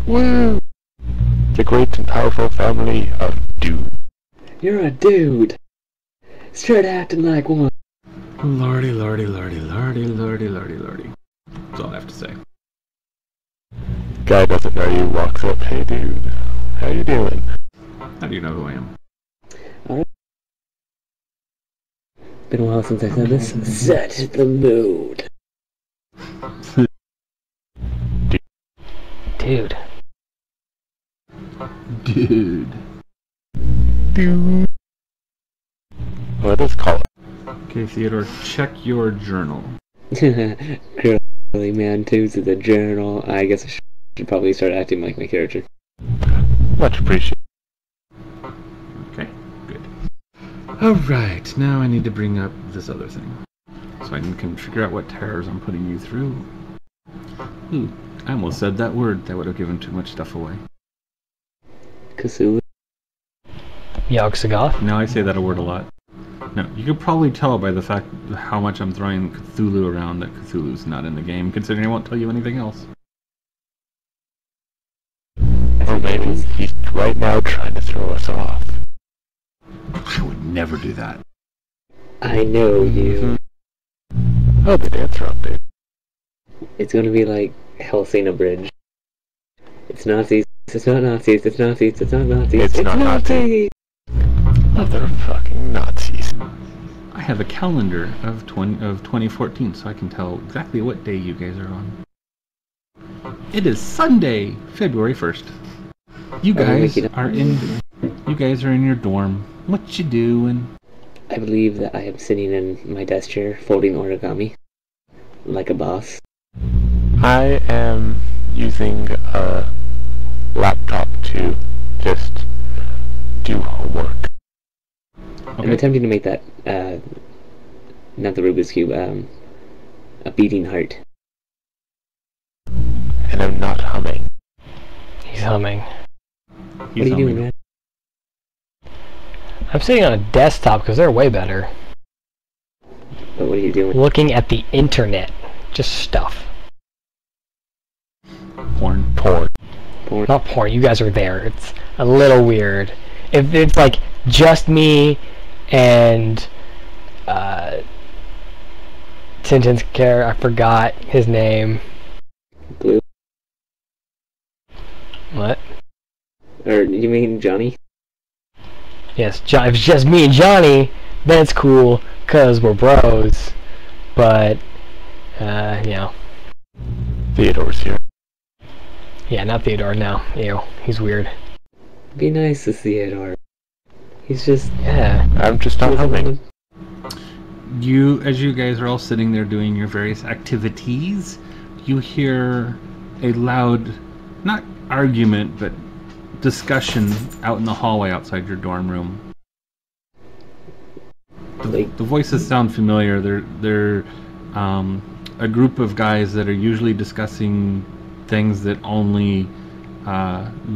Woo! The great and powerful family of dude. You're a dude. Start acting like one. Lordy, lordy, lordy, lordy, lordy, lordy, lordy. That's all I have to say. Guy doesn't know you, walks up, hey dude, how you doing? How do you know who I am? Alright. Been a while since I said this. Set the mood. Dude. Dude. Dude. Let us call it. Okay, Theodore, check your journal. Really, man, twos is a journal. I guess I should probably start acting like my character. Much appreciated. Okay, good. Alright, now I need to bring up this other thing. So I can figure out what terrors I'm putting you through. Ooh, I almost said that word. That would have given too much stuff away. Cthulhu. Yogg-Sothoth. Now I say that a word a lot. No, you could probably tell by the fact how much I'm throwing Cthulhu around that Cthulhu's not in the game, considering I won't tell you anything else. Or maybe he's right now trying to throw us off. I would never do that. I know you. Oh, the dancer update. It's gonna be like Helsina Bridge. It's Nazis. It's not Nazis. It's Nazis. It's not Nazis. It's not Nazis. Motherfucking Nazis. I have a calendar of 2014, so I can tell exactly what day you guys are on. It is Sunday, February 1st. You guys are in your dorm. What you doing? I believe that I am sitting in my desk chair, folding origami, like a boss. I am using a laptop to just do homework. I'm attempting to make that, not the Rubik's Cube, a beating heart. And I'm not humming. He's humming. What are you doing, man? I'm sitting on a desktop because they're way better. But what are you doing? Looking at the internet. Just stuff. Porn. Porn. Not porn, you guys are there. It's a little weird. If it's like just me and Tintin's character, I forgot his name. Blue? What? Or you mean Johnny? Yes, if it's just me and Johnny, then it's cool, because we're bros. But, you know. Theodore's here. Yeah, not Theodore, no. Ew, he's weird. Be nice to Theodore. He's just... Yeah. I'm just not humming. As you guys are all sitting there doing your various activities, you hear a loud, not argument, but discussion out in the hallway outside your dorm room. The voices sound familiar. They're a group of guys that are usually discussing things that only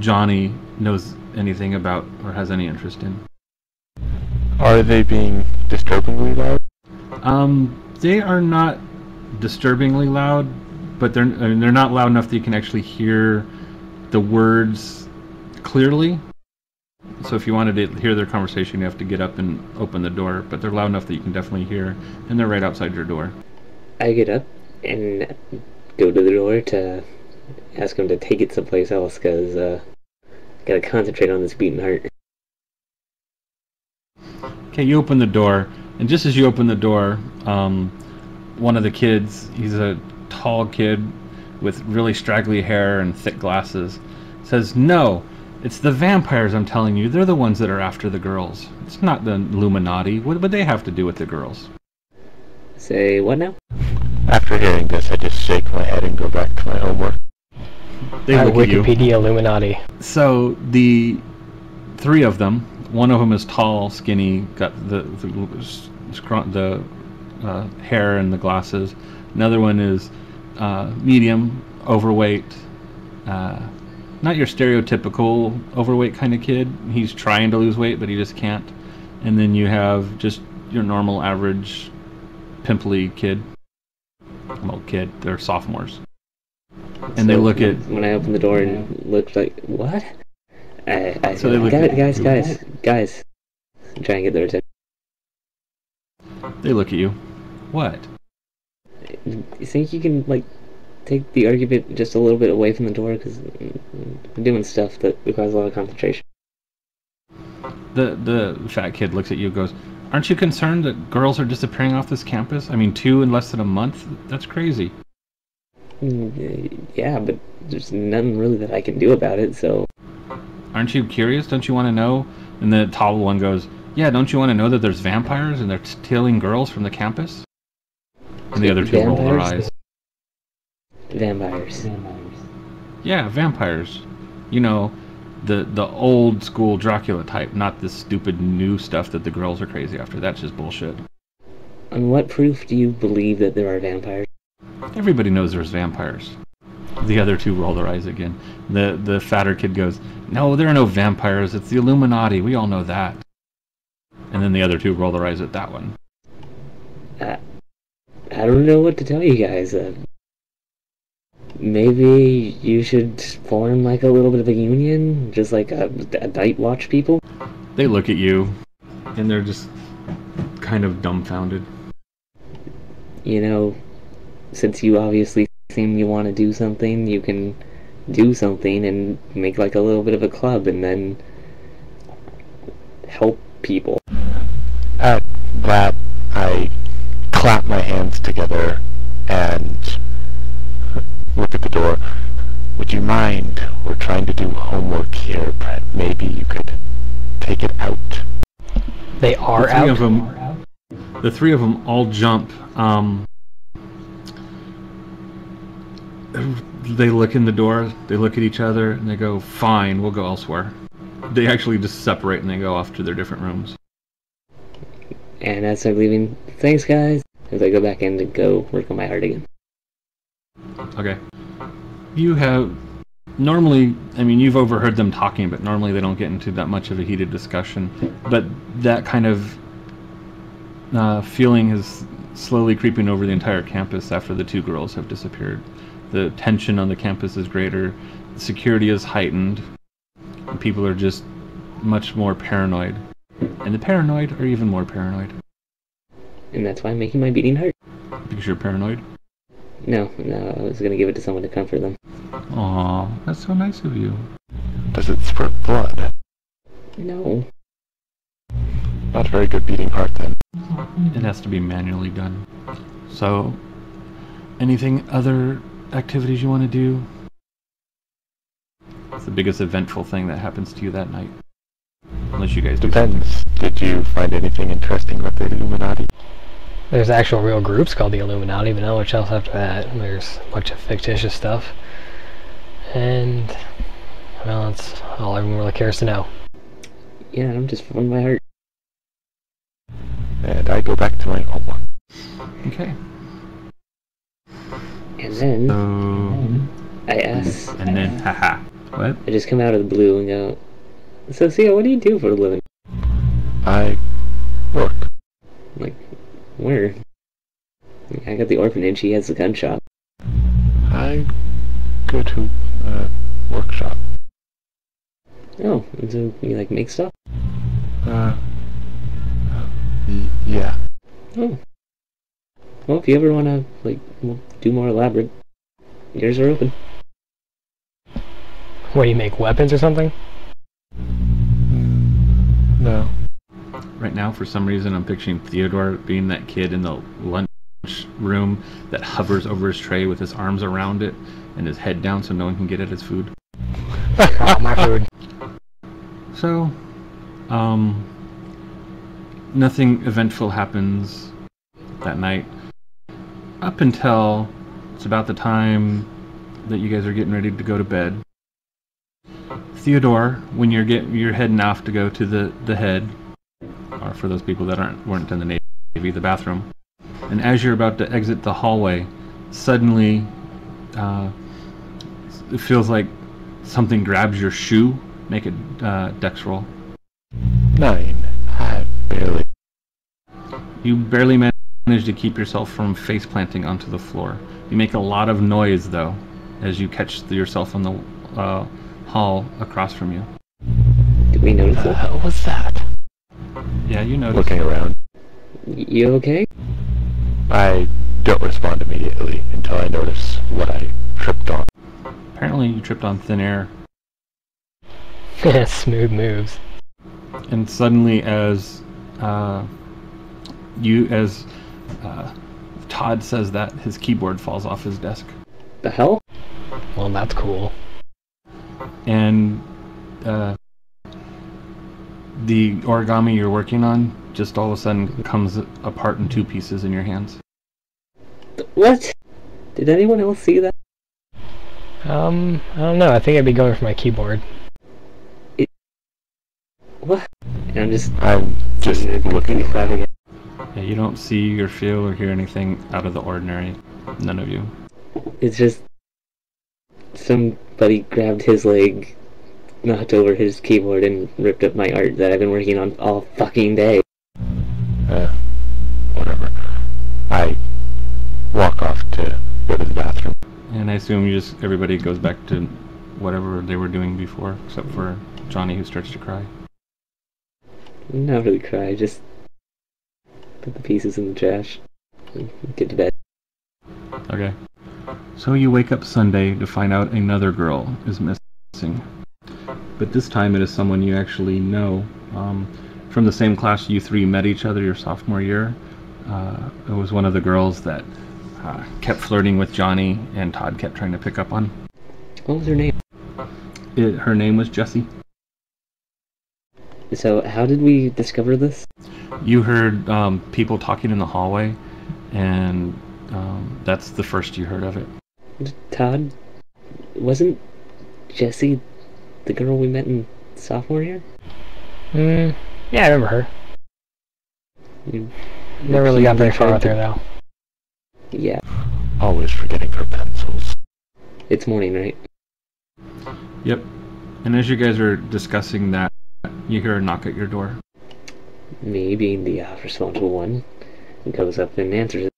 Johnny knows anything about or has any interest in. Are they being disturbingly loud? They are not disturbingly loud, but they're not loud enough that you can actually hear the words clearly. So if you wanted to hear their conversation, you have to get up and open the door, but they're loud enough that you can definitely hear, and they're right outside your door. I get up and go to the door to ask him to take it someplace else, because gotta concentrate on this beating heart. Okay, you open the door, and just as you open the door, one of the kids, he's a tall kid with really straggly hair and thick glasses, says, "No, it's the vampires, I'm telling you. They're the ones that are after the girls. It's not the Illuminati. What would they have to do with the girls?" Say what now? After hearing this, I just shake my head and go back to my homework. They look at you. Wikipedia Illuminati. So the three of them, one of them is tall, skinny, got the hair and the glasses. Another one is medium, overweight, not your stereotypical overweight kind of kid. He's trying to lose weight, but he just can't. And then you have just your normal, average, pimply kid. Well, kid, they're sophomores. And they look at... When I opened the door and looked like, what? I So they look guys, at- guys. I'm trying to get their attention. They look at you. What? You think you can, like, take the argument just a little bit away from the door? Because I'm doing stuff that requires a lot of concentration. The fat kid looks at you and goes, aren't you concerned that girls are disappearing off this campus? I mean, 2 in less than a month? That's crazy. Yeah, but there's nothing really that I can do about it, so... Aren't you curious? Don't you want to know? And the tall one goes, yeah, don't you want to know that there's vampires and they're stealing girls from the campus? And the other two roll their eyes. Vampires. Yeah, vampires. You know, the old school Dracula type, not this stupid new stuff that the girls are crazy after. That's just bullshit. On what proof do you believe that there are vampires? Everybody knows there's vampires. The other two roll their eyes again. The fatter kid goes, no, there are no vampires. It's the Illuminati. We all know that. And then the other two roll their eyes at that one. I don't know what to tell you guys. Maybe you should form like a little bit of a union, just like a night watch people. They look at you, and they're just kind of dumbfounded. You know, since you obviously seem you want to do something, you can do something and make like a little bit of a club and then help people. At that, I clap my hands together and look at the door. Would you mind? We're trying to do homework here. Maybe you could take it out. They are out. The three of them all jump. They look in the door, they look at each other, and they go, fine, we'll go elsewhere. They actually just separate and they go off to their different rooms. And as they're leaving, thanks guys, as I go back in to go work on my art again. Okay. You have... Normally, I mean, you've overheard them talking, but normally they don't get into that much of a heated discussion. But that kind of feeling is slowly creeping over the entire campus after the two girls have disappeared. The tension on the campus is greater, the security is heightened, and people are just much more paranoid. And the paranoid are even more paranoid. And that's why I'm making my beating heart. Because you're paranoid? No, I was gonna give it to someone to comfort them. Aw, that's so nice of you. Does it spurt blood? No. Not a very good beating heart then. It has to be manually done. So, anything other activities you want to do? What's the biggest eventful thing that happens to you that night? Unless you guys do something. Depends. Did you find anything interesting about the Illuminati? There's actual real groups called the Illuminati, but not much else after that. There's a bunch of fictitious stuff. And, well, that's all everyone really cares to know. Yeah, I'm just following my heart. And I go back to my homework. Okay. And then, So, I ask, and then, haha. What? I just come out of the blue and go, so Sia, what do you do for a living? I work. Like, where? I got the orphanage, he has the gun shop. I go to a workshop. Oh, and so you like make stuff? Yeah. Oh. Well, if you ever want to, like, do more elaborate, ears are open. What, do you make weapons or something? No. Right now, for some reason, I'm picturing Theodore being that kid in the lunch room that hovers over his tray with his arms around it and his head down so no one can get at his food. Oh, my food. So, nothing eventful happens that night. Up until it's about the time that you guys are getting ready to go to bed. Theodore, when you're heading off to go to the head, or for those people that weren't in the Navy, the bathroom, and as you're about to exit the hallway, suddenly it feels like something grabs your shoe. Make a dex roll. 9. I barely. You barely manage to keep yourself from face planting onto the floor. You make a lot of noise though, as you catch yourself in the hall across from you. Did we notice What the it? hell was that? Yeah, you notice. Looking around, You okay? I don't respond immediately until I notice what I tripped on. Apparently you tripped on thin air. Smooth moves. And suddenly as Todd says that, his keyboard falls off his desk. The hell? Well, that's cool. And the origami you're working on just all of a sudden comes apart in 2 pieces in your hands. What? Did anyone else see that? I don't know. I think I'd be going for my keyboard. What? And I'm just I'm just looking around. Yeah, you don't see or feel or hear anything out of the ordinary. None of you. It's just somebody grabbed his leg, knocked over his keyboard, and ripped up my art that I've been working on all fucking day. Whatever. I walk off to go to the bathroom. And I assume everybody goes back to whatever they were doing before, except for Johnny, who starts to cry. Not really cry, just put the pieces in the trash and get to bed. Okay. So you wake up Sunday to find out another girl is missing. But this time it is someone you actually know. From the same class you 3 met each other your sophomore year. It was one of the girls that kept flirting with Johnny and Todd kept trying to pick up on. What was her name? Her name was Jessie. So how did we discover this? You heard people talking in the hallway, and that's the first you heard of it. Todd? Wasn't Jessie the girl we met in sophomore year? Yeah, I remember her. You Never really got very far tried out there, though. Yeah. Always forgetting her pencils. It's morning, right? Yep. And as you guys are discussing that, you hear a knock at your door. Me, being the responsible one, goes up and answers it.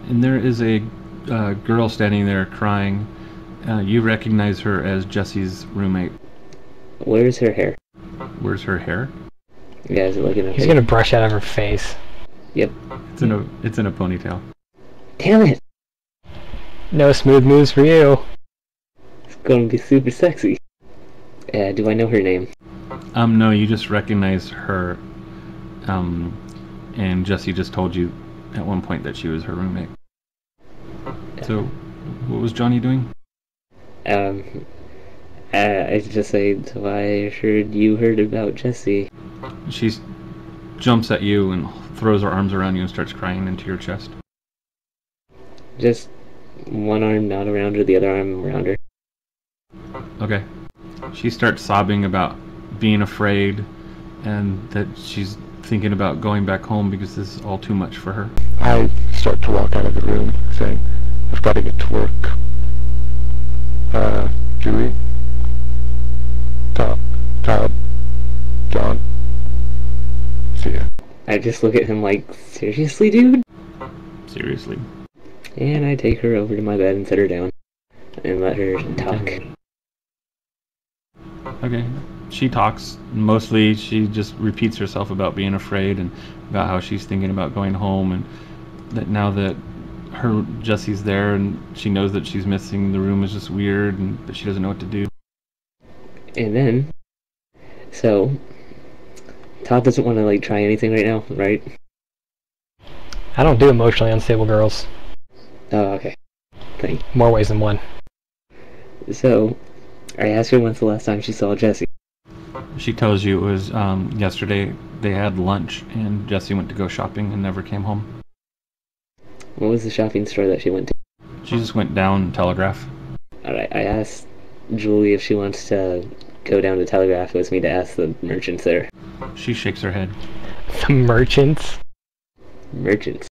And there is a girl standing there crying. You recognize her as Jessie's roommate. Where's her hair? Where's her hair? You guys are looking at He's me. gonna brush out of her face. Yep. It's in a ponytail. Damn it! No smooth moves for you. It's gonna be super sexy. Do I know her name? No, you just recognize her. And Jessie just told you at one point that she was her roommate. So, what was Johnny doing? I just say, so I heard you heard about Jessie. She jumps at you and throws her arms around you and starts crying into your chest. Just one arm not around her, the other arm around her. Okay. She starts sobbing about being afraid and that she's thinking about going back home because this is all too much for her. I start to walk out of the room, saying, I've got to get to work. Julie? Todd? John? See ya. I just look at him like, seriously, dude? Seriously. And I take her over to my bed and set her down and let her talk. Okay. She talks. Mostly she just repeats herself about being afraid and about how she's thinking about going home, and that now that Jessie's there and she knows that she's missing, the room is just weird and that she doesn't know what to do. And then, so, Todd doesn't want to like try anything right now, right? I don't do emotionally unstable girls. Oh, okay. Thank More ways than one. you. So, I asked her when's the last time she saw Jessie. She tells you it was yesterday they had lunch and Jessie went to go shopping and never came home. What was the shopping store that she went to? She just went down Telegraph. Alright, I asked Julie if she wants to go down to Telegraph with me to ask the merchants there. She shakes her head. The merchants. Merchants?